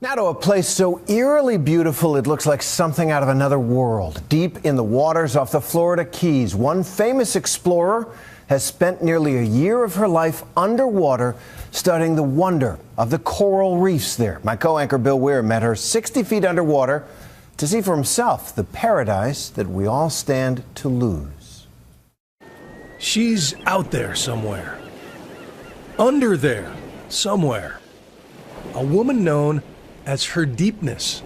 Now to a place so eerily beautiful it looks like something out of another world. Deep in the waters off the Florida Keys, one famous explorer has spent nearly a year of her life underwater studying the wonder of the coral reefs there. My co-anchor Bill Weir met her 60 feet underwater to see for himself the paradise that we all stand to lose. She's out there somewhere. Under there somewhere. A woman known as her deepness.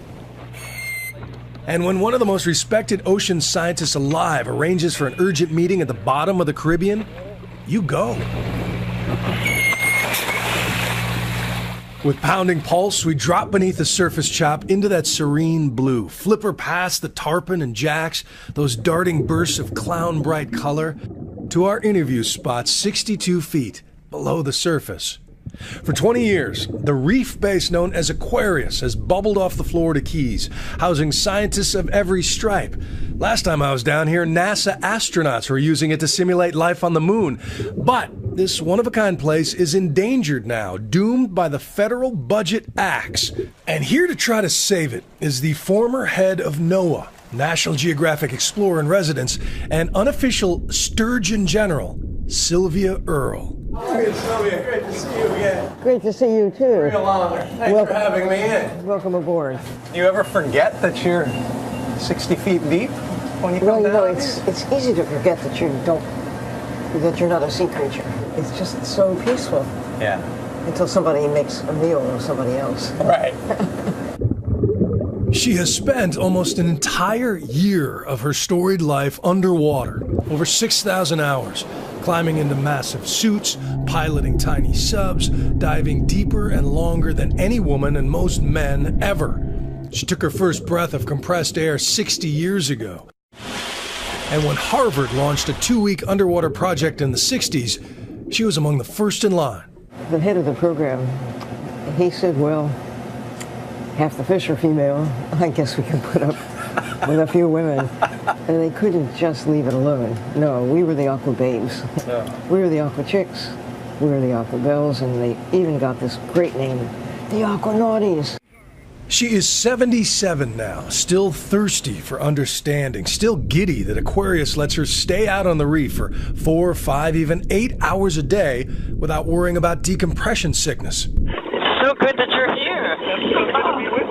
And when one of the most respected ocean scientists alive arranges for an urgent meeting at the bottom of the Caribbean, you go. With pounding pulse, we drop beneath the surface chop into that serene blue, flipper past the tarpon and jacks, those darting bursts of clown-bright color, to our interview spot 62 feet below the surface. For 20 years, the reef base known as Aquarius has bubbled off the Florida Keys, housing scientists of every stripe. Last time I was down here, NASA astronauts were using it to simulate life on the moon. But this one-of-a-kind place is endangered now, doomed by the federal budget axe. And here to try to save it is the former head of NOAA, National Geographic Explorer in Residence, and unofficial Sturgeon General, Sylvia Earle. Hey, Sylvia, great to see you again. Great to see you, too. Real honor. Thanks for having me in. Welcome aboard. Do you ever forget that you're 60 feet deep when you come down? Well, it's easy to forget that you're not a sea creature. It's just so peaceful. Yeah. Until somebody makes a meal of somebody else. Right. She has spent almost an entire year of her storied life underwater, over 6,000 hours, climbing into massive suits, piloting tiny subs, diving deeper and longer than any woman and most men ever. She took her first breath of compressed air 60 years ago. And when Harvard launched a 2-week underwater project in the 60s, she was among the first in line. The head of the program, he said, well, half the fish are female. I guess we can put up with a few women. And they couldn't just leave it alone. No, we were the aqua babes. Yeah. We were the aqua chicks. We were the aqua bells, and they even got this great name, the aquanauties. She is 77 now, still thirsty for understanding, still giddy that Aquarius lets her stay out on the reef for 4, 5, even 8 hours a day without worrying about decompression sickness. It's so good that you're here. It's so good to be with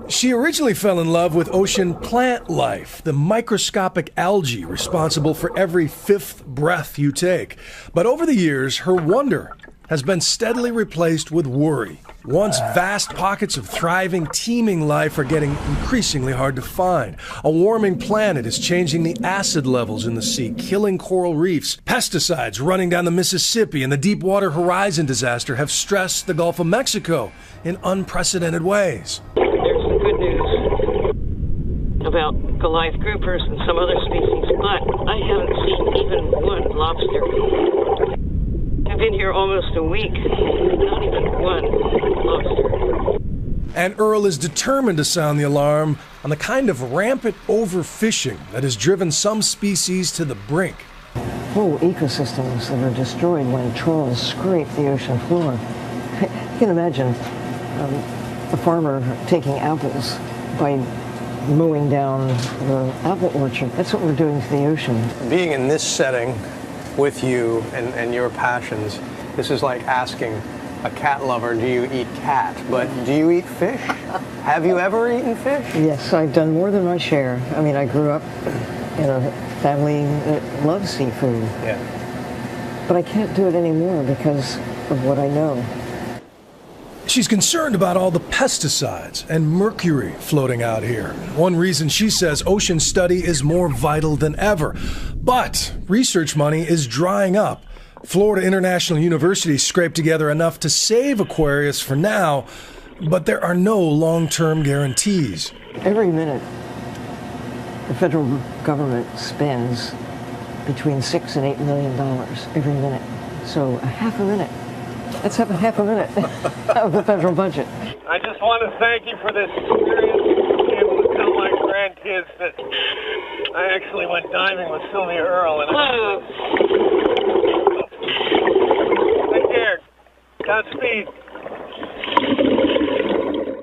you. She originally fell in love with ocean plant life, the microscopic algae responsible for every 5th breath you take. But over the years, her wonder has been steadily replaced with worry. Once vast pockets of thriving, teeming life are getting increasingly hard to find. A warming planet is changing the acid levels in the sea, killing coral reefs. Pesticides running down the Mississippi and the Deepwater Horizon disaster have stressed the Gulf of Mexico in unprecedented ways. There's some good news about Goliath groupers and some other species, but I haven't seen even one lobster. I've been here almost a week, not even one lobster. And Earle is determined to sound the alarm on the kind of rampant overfishing that has driven some species to the brink. Whole ecosystems that are destroyed when trawls scrape the ocean floor. You can imagine a farmer taking apples by mowing down the apple orchard. That's what we're doing to the ocean. Being in this setting with you and your passions, this is like asking a cat lover, do you eat cat? But do you eat fish? Have you ever eaten fish? Yes, I've done more than my share. I mean, I grew up in a family that loves seafood. Yeah. But I can't do it anymore because of what I know. She's concerned about all the pesticides and mercury floating out here. One reason she says ocean study is more vital than ever. But research money is drying up. Florida International University scraped together enough to save Aquarius for now, but there are no long-term guarantees. Every minute, the federal government spends between $6 and $8 million every minute. So a half a minute. Let's have a half a minute of the federal budget. I just want to thank you for this experience, being able to tell my grandkids that I actually went diving with Sylvia Earle. And Hello. Take care. Godspeed.